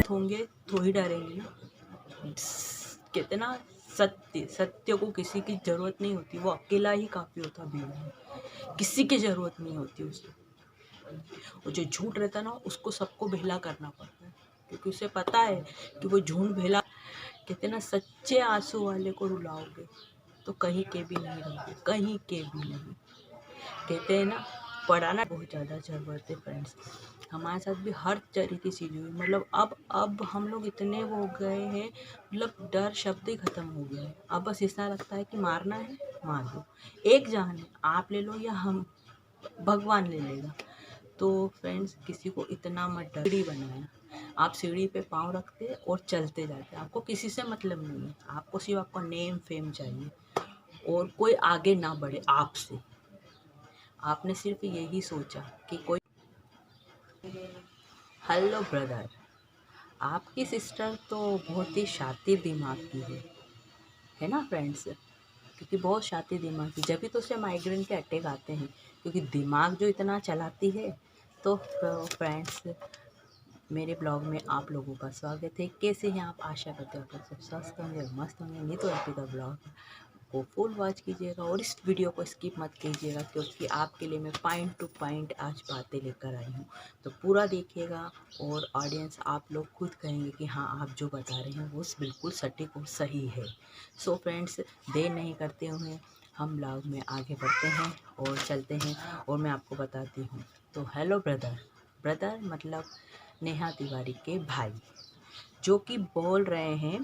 होंगे तो ही डरेंगे ना। कहते ना, सत्य को किसी की जरूरत नहीं होती, वो अकेला ही काफी होता भीड़ में, किसी की जरूरत नहीं होती उसे। और जो झूठ रहता ना, उसको सबको भेला करना पड़ता है, क्योंकि उसे पता है कि वो झूठ भेला, कहते ना, सच्चे आंसू वाले को रुलाओगे तो कहीं के भी नहीं रहोगे, कहीं के भी नहीं। कहते हैं ना, पढ़ाना बहुत ज़्यादा ज़रूरत है फ्रेंड्स। हमारे साथ भी हर तरह की चीज़ हुई, मतलब अब हम लोग इतने हो गए हैं, मतलब डर शब्द ही खत्म हो गया है। अब बस इतना लगता है कि मारना है मार दो, एक जान है, आप ले लो या हम, भगवान ले लेगा। तो फ्रेंड्स, किसी को इतना मत डर। सीढ़ी बनाया, आप सीढ़ी पे पाँव रखते और चलते जाते, आपको किसी से मतलब नहीं है, आपको सिर्फ आपका नेम फेम चाहिए और कोई आगे ना बढ़े आपसे। आपने सिर्फ यही सोचा कि कोई। हेलो ब्रदर, आपकी सिस्टर तो बहुत ही शातिर दिमाग की है ना फ्रेंड्स, क्योंकि बहुत शातिर दिमाग की, जब भी तो उसे माइग्रेन के अटैक आते हैं, क्योंकि दिमाग जो इतना चलाती है। तो फ्रेंड्स, मेरे ब्लॉग में आप लोगों का स्वागत है। कैसे हैं आप? आशा करते हो आप लोग सब स्वस्थ होंगे और मस्त होंगे। नहीं तो एपी का ब्लॉग को फुल वॉच कीजिएगा और इस वीडियो को स्किप मत कीजिएगा, क्योंकि आपके लिए मैं पॉइंट टू पॉइंट आज बातें लेकर आई हूँ। तो पूरा देखिएगा और ऑडियंस, आप लोग खुद कहेंगे कि हाँ, आप जो बता रहे हैं वो बिल्कुल सटीक और सही है। सो फ्रेंड्स, देर नहीं करते हुए हम ब्लॉग में आगे बढ़ते हैं और चलते हैं और मैं आपको बताती हूँ। तो हेलो ब्रदर, ब्रदर मतलब नेहा तिवारी के भाई, जो कि बोल रहे हैं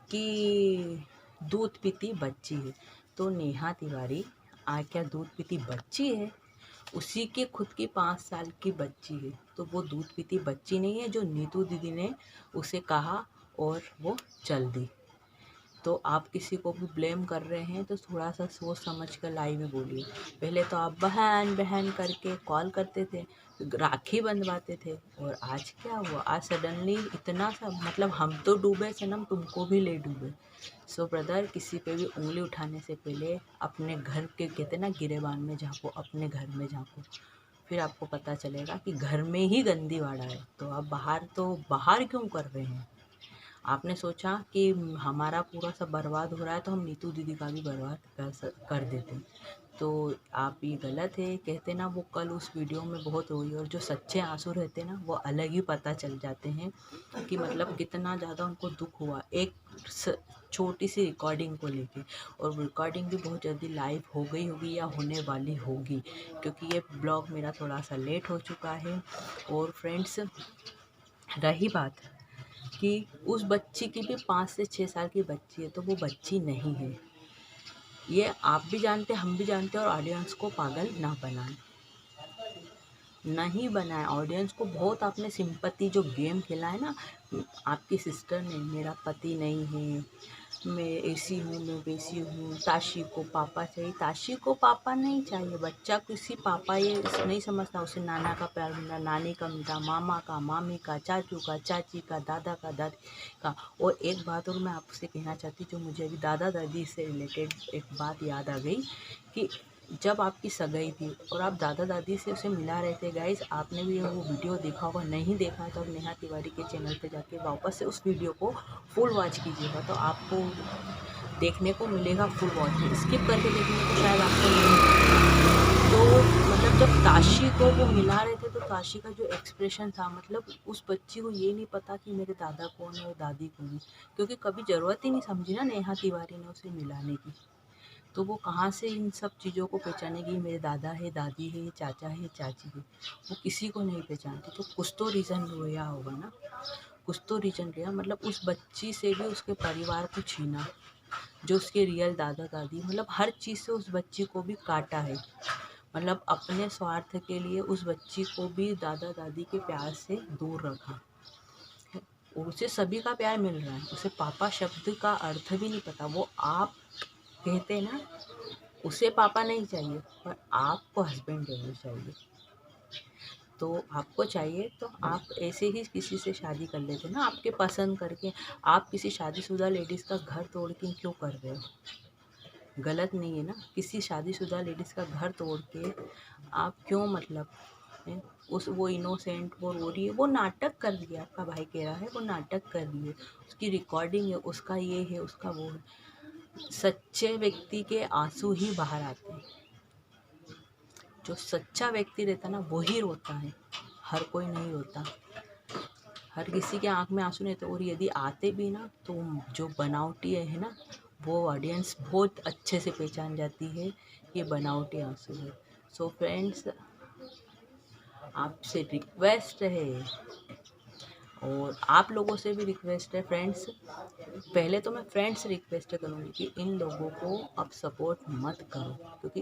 कि दूध पीती बच्ची है। तो नेहा तिवारी क्या दूध पीती बच्ची है? उसी के खुद की 5 साल की बच्ची है, तो वो दूध पीती बच्ची नहीं है जो नीतू दीदी ने उसे कहा और वो चल दी। तो आप किसी को भी ब्लेम कर रहे हैं तो थोड़ा सा सोच समझ कर लाइव में बोलिए। पहले तो आप बहन बहन करके कॉल करते थे, राखी बंधवाते थे, और आज क्या हुआ? आज सडनली इतना सा, मतलब हम तो डूबे सनम, तुमको भी ले डूबे। सो ब्रदर, किसी पे भी उंगली उठाने से पहले अपने घर के, कहते ना, गिरेबान में झाँको, अपने घर में झाँको, फिर आपको पता चलेगा कि घर में ही गंदी वाड़ा है। तो आप बाहर क्यों कर रहे हैं? आपने सोचा कि हमारा पूरा सब बर्बाद हो रहा है तो हम नीतू दीदी का भी बर्बाद कर देते। तो आप ये गलत है। कहते ना, वो कल उस वीडियो में बहुत रोई, और जो सच्चे आंसू रहते ना, वो अलग ही पता चल जाते हैं कि मतलब कितना ज़्यादा उनको दुख हुआ एक छोटी सी रिकॉर्डिंग को लेके। और रिकॉर्डिंग भी बहुत जल्दी लाइव हो गई होगी या होने वाली होगी, क्योंकि ये ब्लॉग मेरा थोड़ा सा लेट हो चुका है। और फ्रेंड्स, रही बात कि उस बच्ची की भी 5 से 6 साल की बच्ची है, तो वो बच्ची नहीं है। ये आप भी जानते, हम भी जानते, और ऑडियंस को पागल ना बनाएं, नहीं बनाए ऑडियंस को। बहुत आपने सिंपैथी जो गेम खेला है ना, आपकी सिस्टर ने, मेरा पति नहीं है, मैं ऐसी हूँ, मैं वैसी हूँ, ताशी को पापा चाहिए। ताशी को पापा नहीं चाहिए, बच्चा किसी पापा ये नहीं समझता। उसे नाना का प्यार मिलता, नानी का मिलता, मामा का, मामी का, चाचू का, चाची का, दादा का, दादी का। और एक बात और मैं आपसे कहना चाहती, जो मुझे अभी दादा दादी से रिलेटेड एक बात याद आ गई, कि जब आपकी सगाई थी और आप दादा दादी से उसे मिला रहे थे, गाइज आपने भी वो वीडियो देखा होगा, नहीं देखा तो अब नेहा तिवारी के चैनल पे जाके वापस से उस वीडियो को फुल वॉच कीजिएगा, तो आपको देखने को मिलेगा फुल वॉच में। स्किप करके देखने को शायद आपको नहीं मिलेगा। तो मतलब जब ताशी को वो मिला रहे थे, तो ताशी का जो एक्सप्रेशन था, मतलब उस बच्ची को ये नहीं पता कि मेरे दादा कौन है और दादी कौन है, क्योंकि कभी ज़रूरत ही नहीं समझी ना नेहा तिवारी ने उसे मिलाने की। तो वो कहाँ से इन सब चीज़ों को पहचानेगी? मेरे दादा है, दादी है, चाचा है, चाची है, वो किसी को नहीं पहचानती। तो कुछ तो रीज़न रोया होगा ना, कुछ तो रीज़न रहा, मतलब उस बच्ची से भी उसके परिवार को छीना, जो उसके रियल दादा दादी, मतलब हर चीज़ से उस बच्ची को भी काटा है। मतलब अपने स्वार्थ के लिए उस बच्ची को भी दादा दादी के प्यार से दूर रखा। उसे सभी का प्यार मिल रहा है, उसे पापा शब्द का अर्थ भी नहीं पता। वो आप कहते हैं ना, उसे पापा नहीं चाहिए, पर आपको हस्बैंड जरूर चाहिए। तो आपको चाहिए तो आप ऐसे ही किसी से शादी कर लेते ना, आपके पसंद करके। आप किसी शादीशुदा लेडीज़ का घर तोड़ के क्यों कर रहे हो? गलत नहीं है ना। किसी शादीशुदा लेडीज़ का घर तोड़ के आप क्यों मतलब हैं, उस वो इनोसेंट वो रो रही है, वो नाटक कर रही है, आपका भाई कह रहा है वो नाटक कर रही है, उसकी रिकॉर्डिंग है, उसका ये है, उसका वो है। सच्चे व्यक्ति के आंसू ही बाहर आते हैं। जो सच्चा व्यक्ति रहता है ना वही रोता है, हर कोई नहीं रोता। हर किसी के आँख में आंसू नहीं होते, और यदि आते भी ना तो जो बनावटी है ना, वो ऑडियंस बहुत अच्छे से पहचान जाती है ये बनावटी आंसू है। सो फ्रेंड्स, आपसे रिक्वेस्ट है और आप लोगों से भी रिक्वेस्ट है फ्रेंड्स। पहले तो मैं फ्रेंड्स रिक्वेस्ट करूँगी कि इन लोगों को अब सपोर्ट मत करो, क्योंकि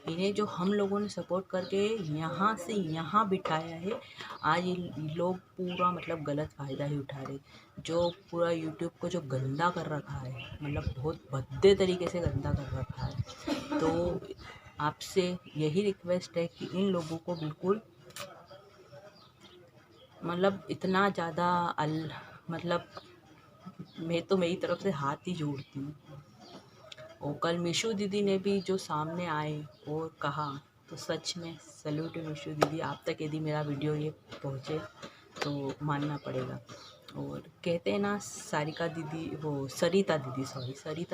इन्हें जो हम लोगों ने सपोर्ट करके यहाँ से यहाँ बिठाया है, आज ये लोग पूरा मतलब गलत फ़ायदा ही उठा रहे। जो पूरा यूट्यूब को जो गंदा कर रखा है, मतलब बहुत भद्दे तरीके से गंदा कर रखा है। तो आपसे यही रिक्वेस्ट है कि इन लोगों को बिल्कुल मतलब इतना ज़्यादा मतलब मैं तो मेरी तरफ से हाथ ही जोड़ती हूँ। और कल मीशू दीदी ने भी जो सामने आए और कहा, तो सच में सैल्यूट है मीशू दीदी, आप तक यदि मेरा वीडियो ये पहुँचे तो मानना पड़ेगा। और कहते हैं ना सारिका दीदी, वो सरिता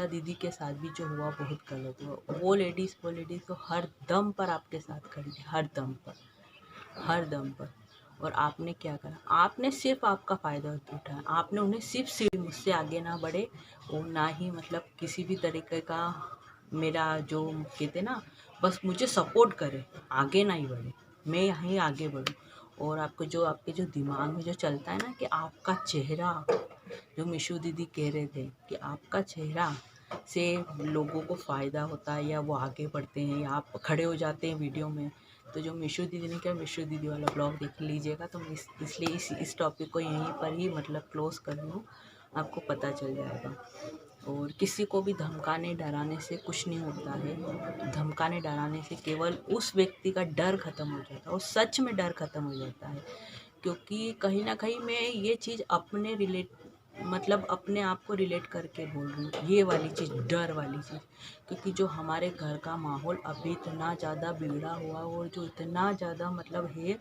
दीदी के साथ भी जो हुआ बहुत गलत हुआ। वो लेडीज़ तो हर दम पर आपके साथ खड़ी थी, हर दम पर। और आपने क्या करा, आपने सिर्फ आपका फ़ायदा उठाया, आपने उन्हें सिर्फ मुझसे आगे ना बढ़े और ना ही मतलब किसी भी तरीके का मेरा जो कहते ना बस मुझे सपोर्ट करे, आगे ना ही बढ़े, मैं यहीं आगे बढ़ूँ। और आपको जो आपके जो दिमाग में जो चलता है ना कि आपका चेहरा, जो मीशू दीदी कह रहे थे कि आपका चेहरा से लोगों को फ़ायदा होता है या वो आगे बढ़ते हैं या आप खड़े हो जाते हैं वीडियो में, तो जो मीशू दीदी ने किया, मीशू दीदी वाला ब्लॉग देख लीजिएगा। तो मैं इसलिए इस टॉपिक को यहीं पर ही मतलब क्लोज़ कर रही हूँ, आपको पता चल जाएगा। और किसी को भी धमकाने डराने से कुछ नहीं होता है। धमकाने डराने से केवल उस व्यक्ति का डर ख़त्म हो जाता है, और सच में डर ख़त्म हो जाता है। क्योंकि कहीं ना कहीं मैं ये चीज़ मतलब अपने आप को रिलेट करके बोल रही हूँ, ये वाली चीज़, डर वाली चीज़। क्योंकि जो हमारे घर का माहौल अभी इतना ज़्यादा बिगड़ा हुआ और जो इतना ज़्यादा मतलब है,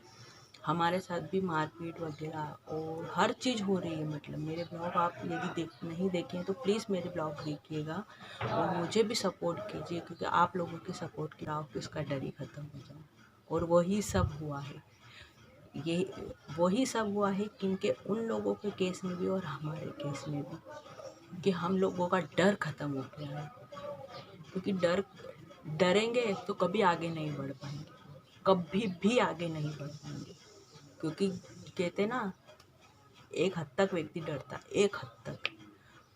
हमारे साथ भी मारपीट वगैरह और हर चीज़ हो रही है। मतलब मेरे ब्लॉग आप यदि नहीं देखें तो प्लीज़ मेरे ब्लॉग देखिएगा और मुझे भी सपोर्ट कीजिए, क्योंकि आप लोगों के सपोर्ट के राह पे उसका डर ही ख़त्म हो जाए। और वही सब हुआ है, ये वही सब हुआ है क्योंकि उन लोगों के केस में भी और हमारे केस में भी, कि हम लोगों का डर ख़त्म हो गया है। क्योंकि डरेंगे तो कभी आगे नहीं बढ़ पाएंगे, कभी भी आगे नहीं बढ़ पाएंगे। क्योंकि कहते ना एक हद तक व्यक्ति डरता, एक हद तक,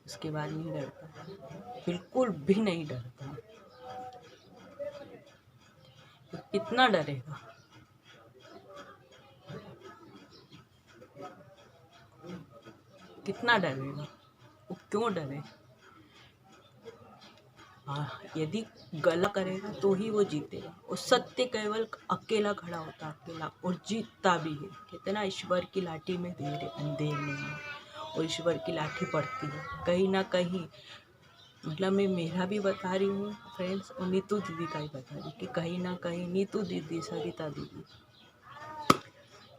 उसके बाद नहीं डरता, बिल्कुल भी नहीं डरता। तो कितना डरेगा, कितना डरेगा, वो क्यों डरे। यदि गला करेगा तो ही वो जीतेगा, और सत्य केवल अकेला खड़ा होता है, अकेला, और जीतता भी है। कहते ना ईश्वर की लाठी में देर अंधेर नहीं है, और ईश्वर की लाठी पड़ती है कहीं ना कहीं। मतलब मैं मेरा भी बता रही हूँ फ्रेंड्स, और नीतू दीदी का ही बता रही हूँ कि कहीं ना कहीं नीतू दीदी, सरिता दीदी,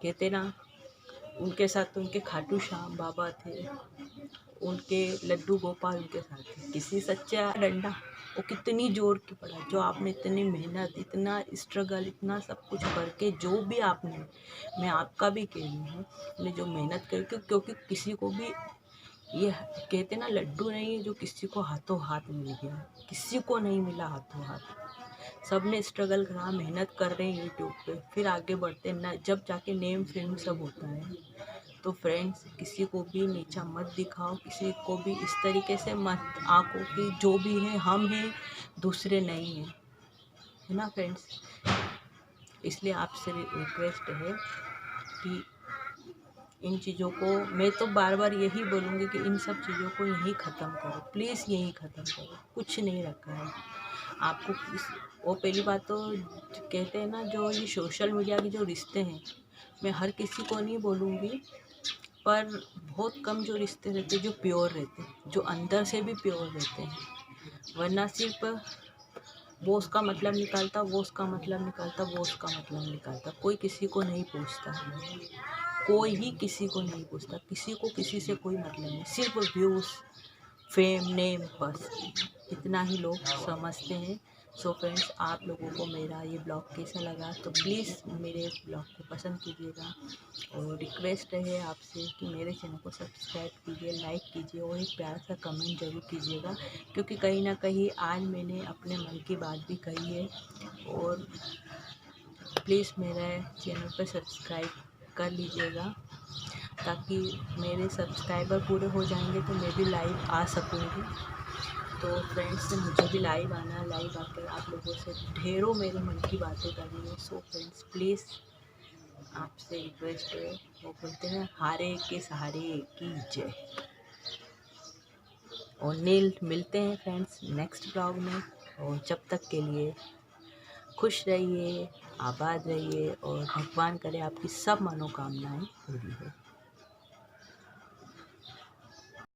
कहते ना उनके साथ तो उनके खाटू श्याम बाबा थे, उनके लड्डू गोपाल उनके साथ थे। किसी सच्चा डंडा, वो कितनी जोर की पड़ा, जो आपने इतनी मेहनत, इतना स्ट्रगल, इतना सब कुछ करके जो भी आपने, मैं आपका भी कह रही हूँ, ने जो मेहनत करके, क्योंकि किसी को भी ये कहते ना लड्डू नहीं है जो किसी को हाथों हाथ मिल गया, किसी को नहीं मिला हाथों हाथ। सब ने स्ट्रगल करा, मेहनत कर रहे हैं यूट्यूब पे, फिर आगे बढ़ते ना, जब जाके नेम फेम सब होता है। तो फ्रेंड्स, किसी को भी नीचा मत दिखाओ, किसी को भी इस तरीके से मत आंको कि जो भी है हम हैं, दूसरे नहीं हैं, है ना फ्रेंड्स। इसलिए आपसे रिक्वेस्ट है कि इन चीज़ों को, मैं तो बार बार यही बोलूँगी कि इन सब चीज़ों को यहीं ख़त्म करो, प्लीज़ यहीं ख़त्म करो, कुछ नहीं रखा है आपको। वो पहली बात तो कहते हैं ना, जो ये सोशल मीडिया के जो रिश्ते हैं, मैं हर किसी को नहीं बोलूँगी, पर बहुत कम जो रिश्ते रहते हैं जो प्योर रहते हैं, जो अंदर से भी प्योर रहते हैं, वरना सिर्फ वो उसका मतलब निकालता, वो उसका मतलब निकालता, वो उसका मतलब निकालता, कोई किसी को नहीं पूछता, कोई ही किसी को नहीं पूछता, किसी को किसी से कोई मतलब नहीं, सिर्फ व्यूज़, फेम, नेम, बस इतना ही लोग समझते हैं। सो फ्रेंड्स, आप लोगों को मेरा ये ब्लॉग कैसा लगा तो प्लीज़ मेरे ब्लॉग को पसंद कीजिएगा, और रिक्वेस्ट है आपसे कि मेरे चैनल को सब्सक्राइब कीजिए, लाइक कीजिए और एक प्यारा सा कमेंट ज़रूर कीजिएगा, क्योंकि कहीं ना कहीं आज मैंने अपने मन की बात भी कही है। और प्लीज़ मेरे चैनल पर सब्सक्राइब कर लीजिएगा, ताकि मेरे सब्सक्राइबर पूरे हो जाएंगे तो मैं भी लाइव आ सकूँगी। तो फ्रेंड्स, मुझे भी लाइव आना, लाइव आकर आप लोगों से ढेरों मेरे मन की बातें करनी है। सो फ्रेंड्स, प्लीज़ आपसे रिक्वेस्ट है, वो बोलते हैं हारे के सहारे की जय। और नील मिलते हैं फ्रेंड्स नेक्स्ट ब्लॉग में, और जब तक के लिए खुश रहिए, आबाद रहिए, और भगवान करे आपकी सब मनोकामनाएं पूरी हो।